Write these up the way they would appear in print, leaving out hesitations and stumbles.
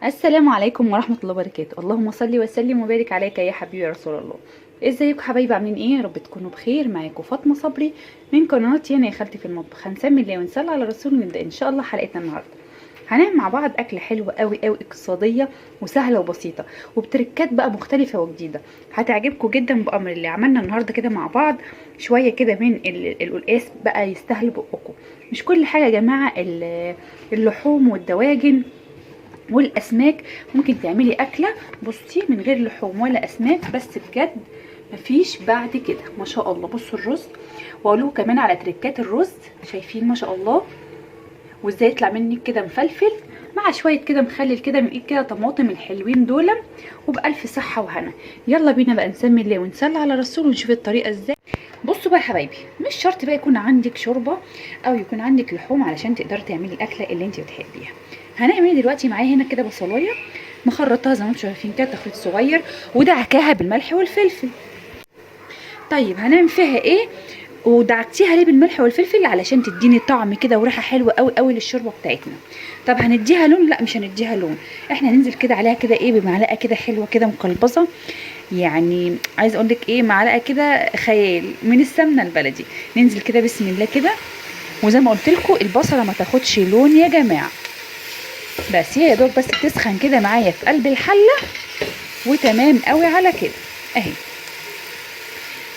السلام عليكم ورحمة الله وبركاته. اللهم صل وسلم وبارك عليك يا حبيبي يا رسول الله. ازيكم حبايبي، عاملين ايه؟ يا رب تكونوا بخير. معاكم فاطمة صبري من قناة يانا يا خالتي في المطبخ. هنسمي الله ونصلي على الرسول ونبدأ ان شاء الله حلقتنا النهارده. هنعمل مع بعض اكله حلوه قوي قوي، اقتصاديه وسهله وبسيطه وبتركات بقى مختلفه وجديده، هتعجبكم جدا بامر الله. عملنا النهارده كده مع بعض شويه كده من القلقاس بقى يستاهل بقكم. مش كل حاجه يا جماعه اللحوم والدواجن والاسماك ممكن تعملي اكله بصي من غير لحوم ولا اسماك، بس بجد مفيش بعد كده. ما شاء الله بصوا الرز، واقوله كمان على تركات الرز. شايفين ما شاء الله، وازاي يطلع منك كده مفلفل مع شويه كده مخلل كده من ايد كده طماطم الحلوين دول، وبالف صحه وهنا. يلا بينا بقى نسمي الله ونصلي على الرسول ونشوف الطريقه ازاي. بصوا بقى يا حبايبي، مش شرط بقى يكون عندك شوربه او يكون عندك لحوم علشان تقدري تعملي الاكله اللي انت بتحبيها. هنعمل ايه دلوقتي؟ معايا هنا كده بصلايه مخرطاها زي ما انتم شايفين كده تخريط صغير، ودعكاها بالملح والفلفل. طيب هنعمل فيها ايه؟ ودعكتيها ليه بالملح والفلفل؟ علشان تديني طعم كده وريحه حلوه قوي قوي للشوربه بتاعتنا. طب هنديها لون؟ لا مش هنديها لون، احنا هننزل كده عليها كده ايه بمعلقه كده حلوه كده مقلبصه، يعني عايز اقول لك ايه، معلقه كده خيال من السمنه البلدي. ننزل كده بسم الله كده، وزي ما قلت لكم البصله ما تاخدش لون يا جماعه، بس هي يا دوب بس تسخن كده معايا في قلب الحله وتمام قوي على كده اهي.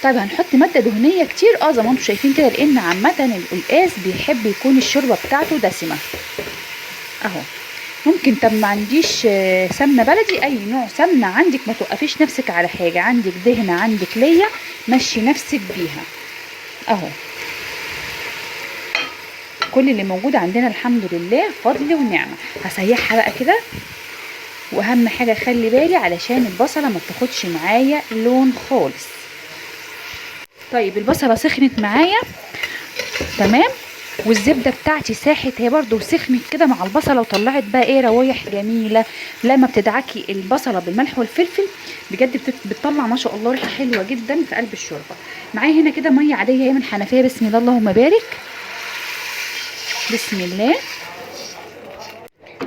طيب هنحط ماده دهنيه كتير زي ما انتم شايفين كده، لان عامه القلقاس بيحب يكون الشوربه بتاعته دسمه اهو. ممكن طب ما عنديش سمنه بلدي، اي نوع سمنه عندك، ما توقفيش نفسك على حاجه، عندك دهنه عندك ليا مشي نفسك بيها اهو. كل اللي موجود عندنا الحمد لله فضل ونعمه. هسيحها بقى كده، واهم حاجه خلي بالي علشان البصله ما تاخدش معايا لون خالص. طيب البصله سخنت معايا تمام، والزبده بتاعتي ساحت هي برده وسخنت كده مع البصله، وطلعت بقى ايه روايح جميله. لما بتدعكي البصله بالملح والفلفل بجد بتطلع ما شاء الله ريحه حلوه جدا في قلب الشوربه. معايا هنا كده ميه عاديه هي من الحنفيه، بسم الله اللهم بارك، بسم الله.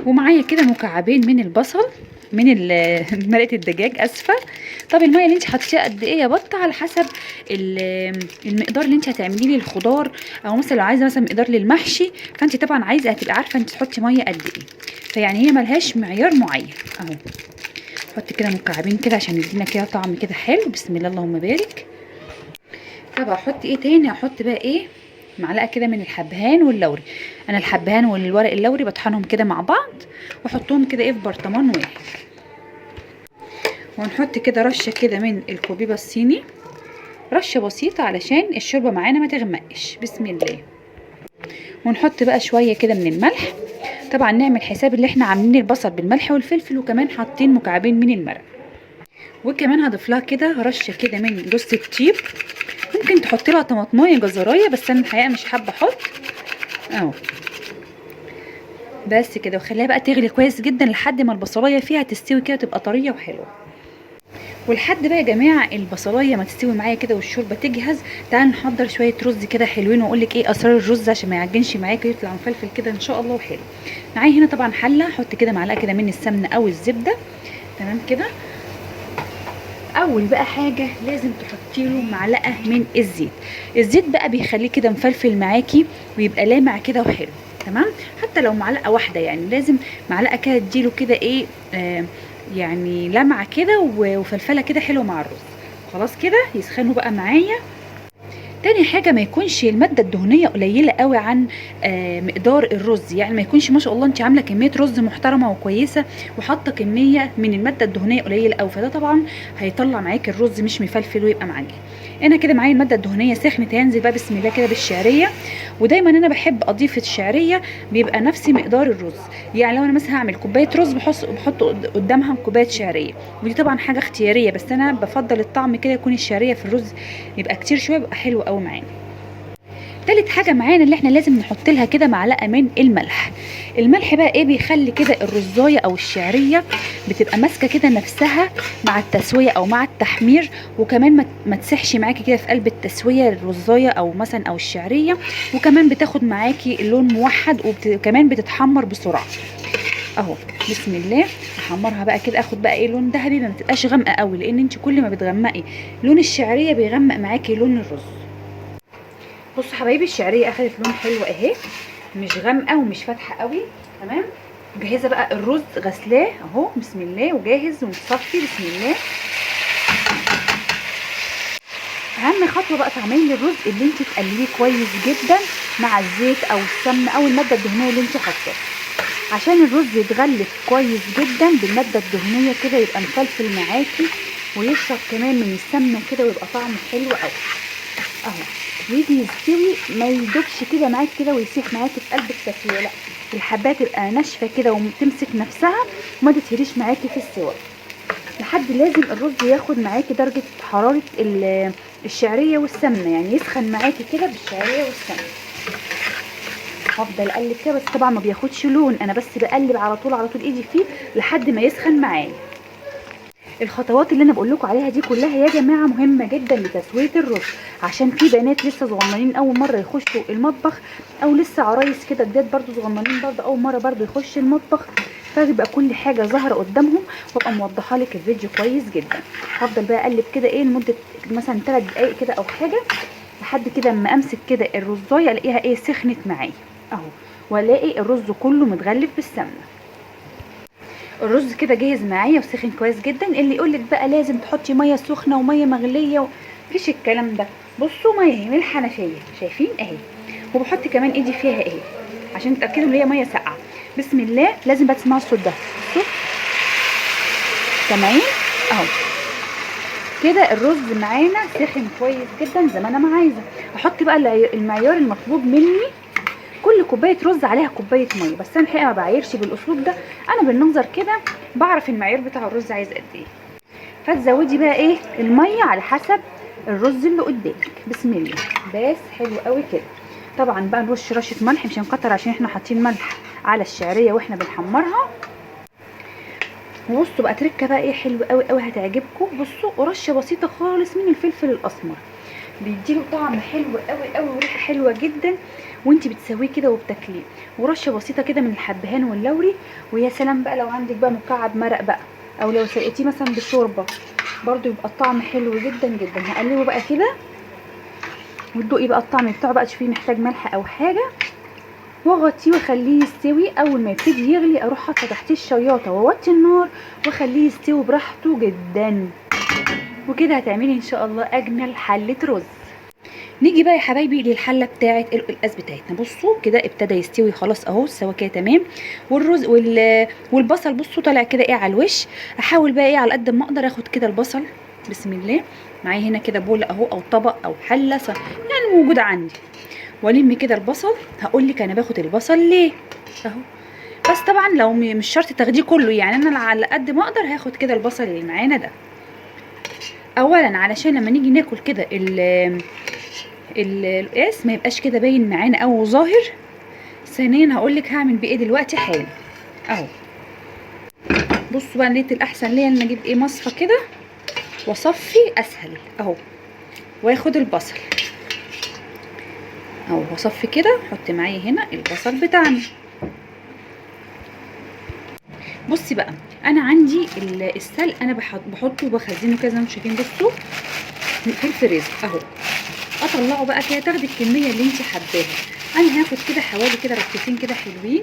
ومعايا كده مكعبين من البصل من مرقه الدجاج اسفه. طب الميه اللي انت حطيتيها قد ايه يا بطه؟ على حسب المقدار اللي انت هتعمليه لي الخضار، او مثلا لو عايزه مثلا مقدار للمحشي، فانت طبعا عايزه هتبقى عارفه انت تحطي ميه قد ايه. فيعني هي ملهاش معيار معين اهو. حط كده مكعبين كده عشان يدينا كده طعم كده حلو، بسم الله اللهم بارك. طب هحط ايه تاني؟ هحط بقى ايه، معلقه كده من الحبهان واللوري. انا الحبهان والورق اللوري بطحنهم كده مع بعض واحطهم كده ايه في برطمان واحد. وهنحط كده رشه كده من الكوبيبه الصيني، رشه بسيطه علشان الشوربه معانا ما تغمقش، بسم الله. ونحط بقى شويه كده من الملح، طبعا نعمل حساب اللي احنا عاملين البصل بالملح والفلفل، وكمان حاطين مكعبين من المرق. وكمان هضيف لها كده رشه كده من جوز الطيب، ممكن تحطي لها طماطمايه جزرايه، بس انا الحقيقه مش حابه احط اهو. بس كده، وخليها بقى تغلي كويس جدا لحد ما البصلايه فيها تستوي كده تبقى طريه وحلوه. ولحد بقى يا جماعه البصلايه ما تستوي معايا كده والشوربه تجهز، تعالوا نحضر شويه رز كده حلوين، واقول لك ايه اسرار الرز عشان ما يعجنش معاكي ويطلع مفلفل كده ان شاء الله وحلو. معايا هنا طبعا حله، احط كده معلقه كده من السمنه او الزبده تمام كده. اول بقى حاجه لازم تحطي له معلقه من الزيت. الزيت بقى بيخليه كده مفلفل معاكي ويبقى لامع كده وحلو تمام. حتى لو معلقه واحده، يعني لازم معلقه كده تديله كده ايه يعني لمعه كده وفلفله كده حلوه مع الرز. خلاص كده يسخنوا بقى معايا. تاني حاجة ما يكونش المادة الدهنية قليلة قوي عن مقدار الرز، يعني ما يكونش ما شاء الله انت عاملة كمية رز محترمة وكويسة وحاطة كمية من المادة الدهنية قليلة قوي، فده طبعا هيطلع معاكي الرز مش مفلفل ويبقى معجن. انا كده معايا المادة الدهنية سخنت، هنزل بقى بسم الله كده بالشعرية. ودايما انا بحب اضيف الشعرية بيبقى نفس مقدار الرز، يعني لو انا مثلا هعمل كوباية رز بحط قدامها كوباية شعرية، ودي طبعا حاجة اختيارية، بس انا بفضل الطعم كده يكون الشعرية في الرز يبقى كتير شوية، يبقى حلو قوي معانا. تالت حاجه معانا اللي احنا لازم نحط لها كده معلقه من الملح. الملح بقى ايه بيخلي كده الرزايه او الشعريه بتبقى ماسكه كده نفسها مع التسويه او مع التحمير، وكمان ما تسحش معاكي كده في قلب التسويه الرزايه او مثلا او الشعريه، وكمان بتاخد معاكي اللون موحد، وكمان بتتحمر بسرعه. اهو. بسم الله. احمرها بقى كده، اخد بقى ايه لون ذهبي، ما تبقاش غامقه قوي، لان انت كل ما بتغمقي لون الشعريه بيغمق معاكي لون الرز. بصوا حبايبي، الشعريه اخدت لون حلو اهي، مش غامقه ومش فاتحه قوي. تمام. مجهزه بقى الرز، غسلاه اهو بسم الله، وجاهز ومتصفي بسم الله. اهم خطوه بقى في عمايل الرز، اللي انت تقلبيه كويس جدا مع الزيت او السمنه او الماده الدهنيه اللي انت حاطاها، عشان الرز يتغلف كويس جدا بالماده الدهنيه كده، يبقى مفلفل معاكي ويشرب كمان من السمنه كده، ويبقى طعمه حلو قوي اهو. ويجي يستوي ما يدوبش كده معاكي كده ويسيح معاكي في قلب التسويه، لا، الحبات تبقى ناشفه كده وتمسك نفسها وما تتهريش معاكي في السوا، لحد لازم الرز ياخد معاكي درجه حراره الشعريه والسمنه، يعني يسخن معاكي كده بالشعريه والسمنه. هفضل اقلب كده، بس طبعا ما بياخدش لون، انا بس بقلب على طول على طول ايدي فيه لحد ما يسخن معايا. الخطوات اللي انا بقول لكم عليها دي كلها يا جماعه مهمه جدا لتسويه الرز، عشان في بنات لسه صغننين اول مره يخشوا المطبخ، او لسه عرايس كده جداد برده صغننين برده اول مره برده يخش المطبخ، فيبقى كل حاجه ظاهره قدامهم، وابقى موضحه لك الفيديو كويس جدا. هفضل بقى اقلب كده ايه لمده مثلا 3 دقائق كده او حاجه، لحد كده اما امسك كده الرزايه الاقيها ايه سخنت معايا اهو، والاقي الرز كله متغلف بالسمنه. الرز كده جاهز معايا وسخن كويس جدا. اللي يقولك بقى لازم تحطي ميه سخنه وميه مغليه مفيش الكلام ده. بصوا ميه من الحنفيه شايفين اهي، وبحط كمان ايدي فيها اهي عشان تتاكدوا ان هي ميه ساقعه. بسم الله. لازم بقى تسمعوا الصوت ده، بصوا سامعين اهو كده الرز معانا سخن كويس جدا زي ما انا ما عايزه. احط بقى المعيار المطلوب مني، كل كوبايه رز عليها كوبايه ميه، بس انا الحقيقه ما بعايرش بالاسلوب ده، انا بالنظر كده بعرف المعيار بتاع الرز عايز قد ايه. فتزودي بقى ايه الميه على حسب الرز اللي قدامك. بسم الله. بس حلو قوي كده. طبعا بقى نرش رشه ملح، مش هنكتر عشان احنا حاطين ملح على الشعريه واحنا بنحمرها. وبصوا بقى تركه بقى ايه حلو قوي قوي هتعجبكم. بصوا رشه بسيطه خالص من الفلفل الاسمر، بيديله طعم حلو قوي قوي وريحه حلوه جدا وانت بتسويه كده وبتاكليه. ورشه بسيطه كده من الحبهان واللوري. ويا سلام بقى لو عندك بقى مكعب مرق بقى، او لو سقيتيه مثلا بشوربه برده يبقى الطعم حلو جدا جدا. هقلبه بقى كده وتدوقي بقى الطعم بتاعه بقى، تشوفيه محتاج ملح او حاجه، واغطيه واخليه يستوي. اول ما يبتدي يغلي اروح حاطه تحتيه الشياطه واوطي النار واخليه يستوي براحته جدا. وكده هتعملي ان شاء الله اجمل حله رز. نيجي بقى يا حبايبي للحله بتاعه القلقاس بتاعتنا. بصوا كده ابتدى يستوي خلاص اهو، السوا كده تمام. والرز والبصل بصوا طالع كده ايه على الوش. احاول بقى ايه على قد ما اقدر اخد كده البصل. بسم الله. معايا هنا كده بوله اهو او طبق او حله يعني موجوده عندي، والم كده البصل. هقول لك انا باخد البصل ليه اهو، بس طبعا لو مش شرط تاخديه كله، يعني انا على قد ما اقدر هاخد كده البصل اللي معانا ده. اولا علشان لما نيجي ناكل كده القلقاس ما يبقاش كده باين معانا او ظاهر. ثانيا هقول لك هعمل بايه دلوقتي حالا اهو. بصوا بقى لقيت الاحسن ليا ان اجيب ايه مصفى كده واصفي اسهل اهو، واخد البصل اهو واصفي كده. احط معايا هنا البصل بتاعنا. بصي بقى انا عندي السلق انا بحطه وبخزنه كده زي ما انتم شايفين. بصوا في الفريزر اهو. اطلعه بقى كده تاخدي الكميه اللي انت حباها. انا هاخد كده حوالي كده ركتين كده حلوين.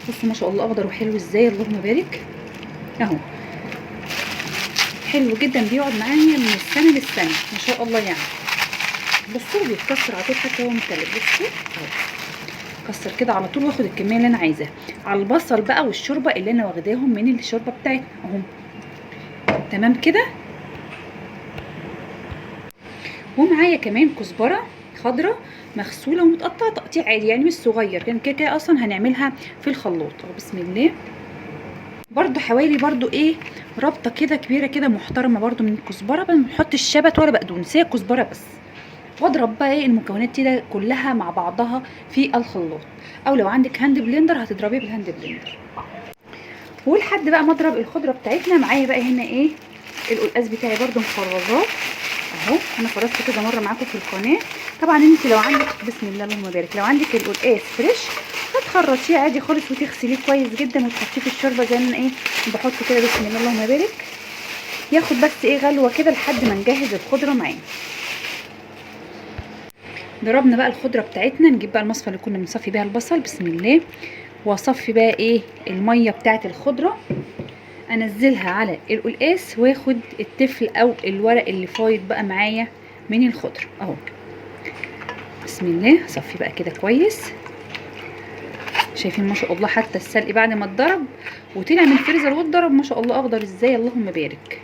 بصوا ما شاء الله اخضر وحلو ازاي، اللهم بارك اهو. حلو جدا بيقعد معايا من السنه للسنه ما شاء الله يعني. بصوا بيتكسر على طول حتى هو متلج. بصوا اهو كسر كده على طول واخد الكميه اللي انا عايزاها على البصل بقى والشوربه اللي انا واخداهم من الشوربه بتاعتنا اهو. تمام كده. ومعايا كمان كزبره خضراء مغسوله ومتقطعه تقطيع عادي يعني مش صغير، كان كده كده اصلا هنعملها في الخلاط اهو. بسم الله. برده حوالي برده ايه ربطه كده كبيره كده محترمه برده من الكزبره، ما بنحطش شبت ولا بقدونس، هي كزبره بس. واضرب بقى ايه المكونات دي كلها مع بعضها في الخلاط، او لو عندك هاند بلندر هتضربيه بالهاند بلندر. ولحد بقى ما اضرب الخضره بتاعتنا. معايا بقى هنا ايه القلقاس بتاعي برده مفرزاه اهو. انا فرزته كذا مره معاكم في القناه. طبعا انت لو عندك بسم الله اللهم بارك لو عندك القلقاس فريش تخرطيه عادي خالص وتغسليه كويس جدا وتحطيه في الشوربه زي ما انا بحط كده. بسم الله اللهم بارك. ياخد بس غلوه كده لحد ما نجهز الخضره معانا. ضربنا بقى الخضره بتاعتنا، نجيب بقى المصفى اللي كنا بنصفي بيها البصل. بسم الله. واصفي بقى الميه بتاعت الخضره، انزلها على القلقاس واخد التفل او الورق اللي فايض بقى معايا من الخضره اهو. بسم الله. اصفي بقى كده كويس. شايفين ما شاء الله حتى السلق بعد ما اتضرب وطلع من الفريزر واتضرب ما شاء الله اخضر ازاي، اللهم بارك.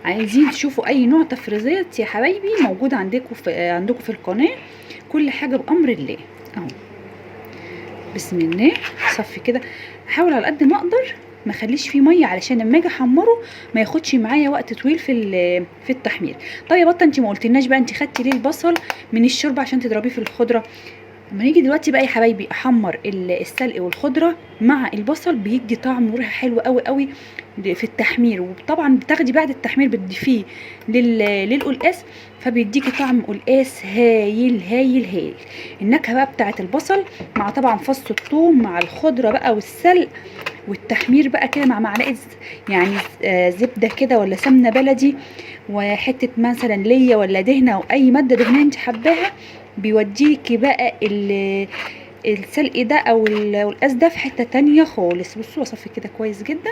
عايزين تشوفوا اي نوع تفريزات يا حبايبي موجود عندكم في القناه، كل حاجه بامر الله اهو. بسم الله. صفي كده، احاول على قد ما اقدر ما اخليش فيه ميه علشان لما اجي احمره ما ياخدش معايا وقت طويل في التحمير. طيب يا بطه انت ما قلتلناش بقى انت خدتي ليه البصل من الشوربه عشان تضربيه في الخضره؟ لما نيجي دلوقتي بقى يا حبايبي احمر السلق والخضره مع البصل بيدي طعم وريحه حلوه قوي قوي في التحمير. وطبعا بتاخدي بعد التحمير بتضيفيه للقلقاس فبيديكي طعم قلقاس هايل هايل هايل. النكهه بقى بتاعه البصل مع طبعا فص الثوم مع الخضره بقى والسلق والتحمير بقى كده مع معلقه يعني زبده كده ولا سمنه بلدي وحته مثلا ليا ولا دهنه او اي ماده دهنيه انت حباها، بيوديكي بقى السلق ده او القلقاس ده في حته تانية خالص. بصوا اصفي كده كويس جدا،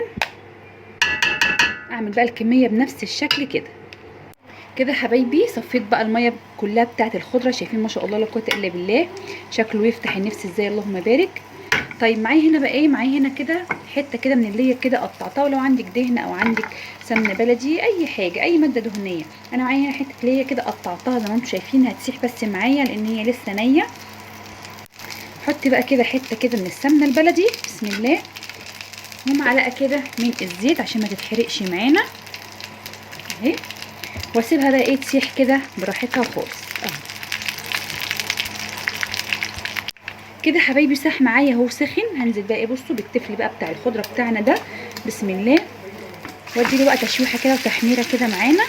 اعمل بقى الكميه بنفس الشكل كده كده حبايبي. صفيت بقى الميه كلها بتاعت الخضره. شايفين ما شاء الله لا قوه الا بالله، شكله يفتح النفس ازاي، اللهم بارك. طيب معايا هنا بقى معايا هنا كده حته كده من اللي هي كده قطعتها، ولو عندك دهنه او عندك سمنه بلدي اي حاجه اي ماده دهنيه. انا معايا هنا حته اللي هي كده قطعتها زي ما انتم شايفين، هتسيح بس معايا لان هي لسه نيه. حطي بقى كده حته كده من السمنه البلدي بسم الله، ومعلقه كده من الزيت عشان ما تتحرقش معانا اهي، واسيبها بقى تسيح كده براحتها خالص اهو كده حبايبي. ساح معايا اهو سخن. هنزل بقى بصوا بالتفل بقى بتاع الخضره بتاعنا ده بسم الله، وادي له بقى تشويحه كده وتحميره كده معانا.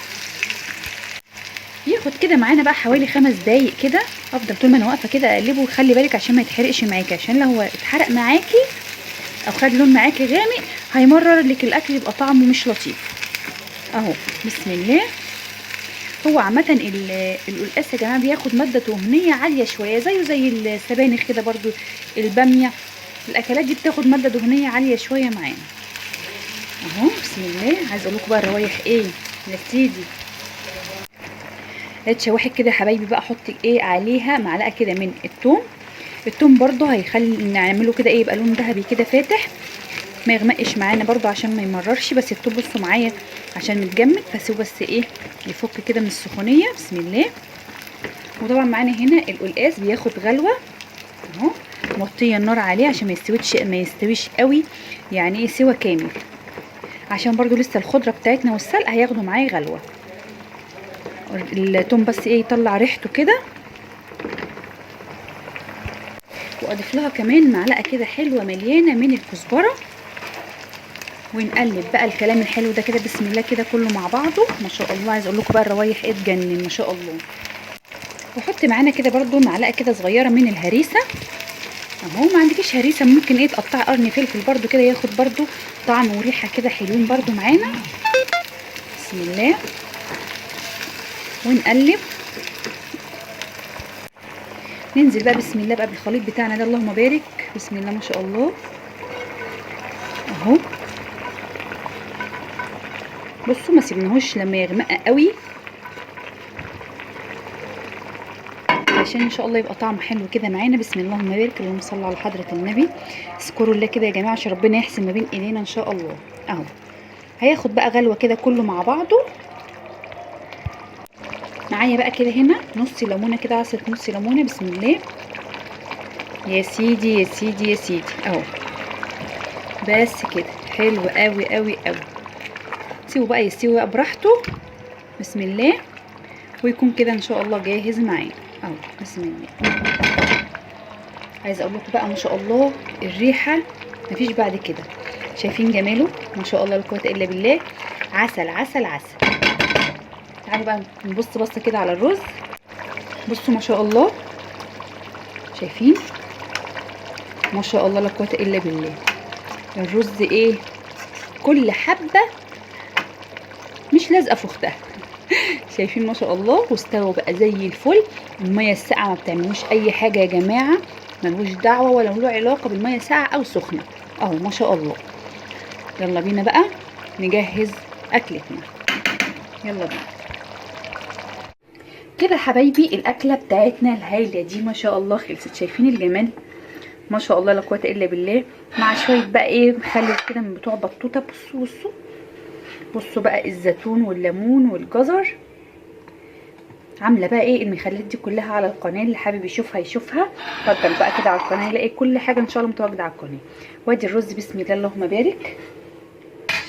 ياخد كده معانا بقى حوالي 5 دقايق كده. افضل طول ما انا واقفه كده اقلبه وخلي بالك عشان ما يتحرقش معاكي، عشان لو هو اتحرق معاكي او خد لون معاكي غامق هيمرر لك الاكل يبقى طعمه مش لطيف اهو. بسم الله. هو عامه القلقاس يا جماعه بياخد ماده دهنيه عاليه شويه زيه زي السبانخ كده برضو، الباميه، الاكلات دي بتاخد ماده دهنيه عاليه شويه معانا اهو. بسم الله. عايزه اقول لكم بقى الروايح يا سيدي. اتشوحت كده يا حبايبي بقى احط عليها معلقه كده من الثوم. الثوم برضو هيخلي نعمله كده يبقى لون ذهبي كده فاتح، ما يغمقش معانا برضو عشان ما يمررش. بس الثوم بصوا معايا عشان متجمد فسيبه بس يفك كده من السخونيه بسم الله. وطبعا معانا هنا القلقاس بياخد غلوه اهو، موطيه النار عليه عشان ما يستويش قوي يعني سوا كامل، عشان برضو لسه الخضره بتاعتنا والسلق هياخدوا معايا غلوه. الثوم بس يطلع ريحته كده، واضيف لها كمان معلقه كده حلوه مليانه من الكزبره، ونقلب بقى الكلام الحلو ده كده بسم الله كده كله مع بعضه ما شاء الله. عايز اقول لكم بقى الروايح تجنن ما شاء الله. واحط معانا كده برضو معلقه كده صغيره من الهريسه اهو. ما عندكيش هريسه ممكن تقطعي قرن فلفل برضو كده ياخد برضو طعم وريحه كده حلوين برضو معانا بسم الله. ونقلب، ننزل بقى بسم الله بقى بالخليط بتاعنا ده اللهم بارك بسم الله ما شاء الله اهو. بصوا ما سيبناهوش لما يغمق قوي عشان ان شاء الله يبقى طعم حلو كده معانا بسم الله اللهم بارك. اللهم صل على حضره النبي. اذكروا الله كده يا جماعه عشان ربنا يحسن ما بين ايدينا ان شاء الله اهو. هياخد بقى غلوه كده كله مع بعضه. معايا بقى كده هنا نص ليمونه كده، عصره نص ليمونه بسم الله يا سيدي يا سيدي يا سيدي اهو. بس كده حلو قوي قوي قوي. سيبه بقى يستوي بقى براحته بسم الله، ويكون كده ان شاء الله جاهز معانا اهو بسم الله. عايزه اقول لكم بقى ما شاء الله الريحه مفيش بعد كده. شايفين جماله ما شاء الله لا قوه الا بالله. عسل عسل عسل. تعالوا بقى نبص بصه كده على الرز. بصوا ما شاء الله شايفين ما شاء الله لا قوه الا بالله. الرز ايه كل حبه مش لازقه في اختها. شايفين ما شاء الله، واستوى بقى زي الفل. الميه الساقعه ما بتعملوش اي حاجه يا جماعه، ملوش دعوه ولا له علاقه بالميه ساقعه او سخنه اهو ما شاء الله. يلا بينا بقى نجهز اكلتنا، يلا بينا كده حبايبي. الاكله بتاعتنا الهايله دي ما شاء الله خلصت. شايفين الجمال ما شاء الله لا قوه الا بالله. مع شويه بقى ايه مخلل كده من بتوع بطوطه. بصوا بصوا بصوا بقى الزيتون والليمون والجزر. عامله بقى ايه المخللات دي كلها على القناه، اللي حابب يشوفها يشوفها. اتفضل بقى كده على القناه يلاقي كل حاجه ان شاء الله متواجده على القناه. وادي الرز بسم الله اللهم بارك.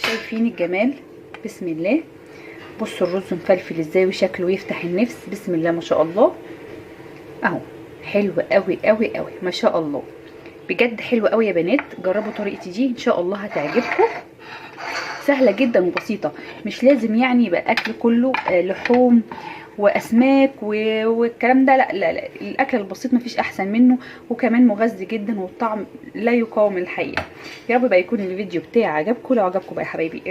شايفين الجمال بسم الله. بصوا الرز مفلفل ازاي وشكله يفتح النفس بسم الله ما شاء الله اهو. حلو قوي قوي قوي ما شاء الله، بجد حلو قوي يا بنات. جربوا طريقتي دي ان شاء الله هتعجبكم. سهله جدا وبسيطه، مش لازم يعني يبقى الاكل كله لحوم واسماك والكلام ده. لا لا لا، الاكل البسيط مفيش احسن منه، وكمان مغذي جدا والطعم لا يقاوم الحقيقه. يا رب بقى يكون الفيديو بتاعي عجبكم. لو عجبكم بقى يا حبايبي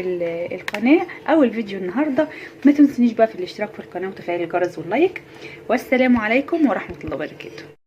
القناه او الفيديو النهارده، ما تنسونيش بقى في الاشتراك في القناه وتفعيل الجرس واللايك. والسلام عليكم ورحمه الله وبركاته.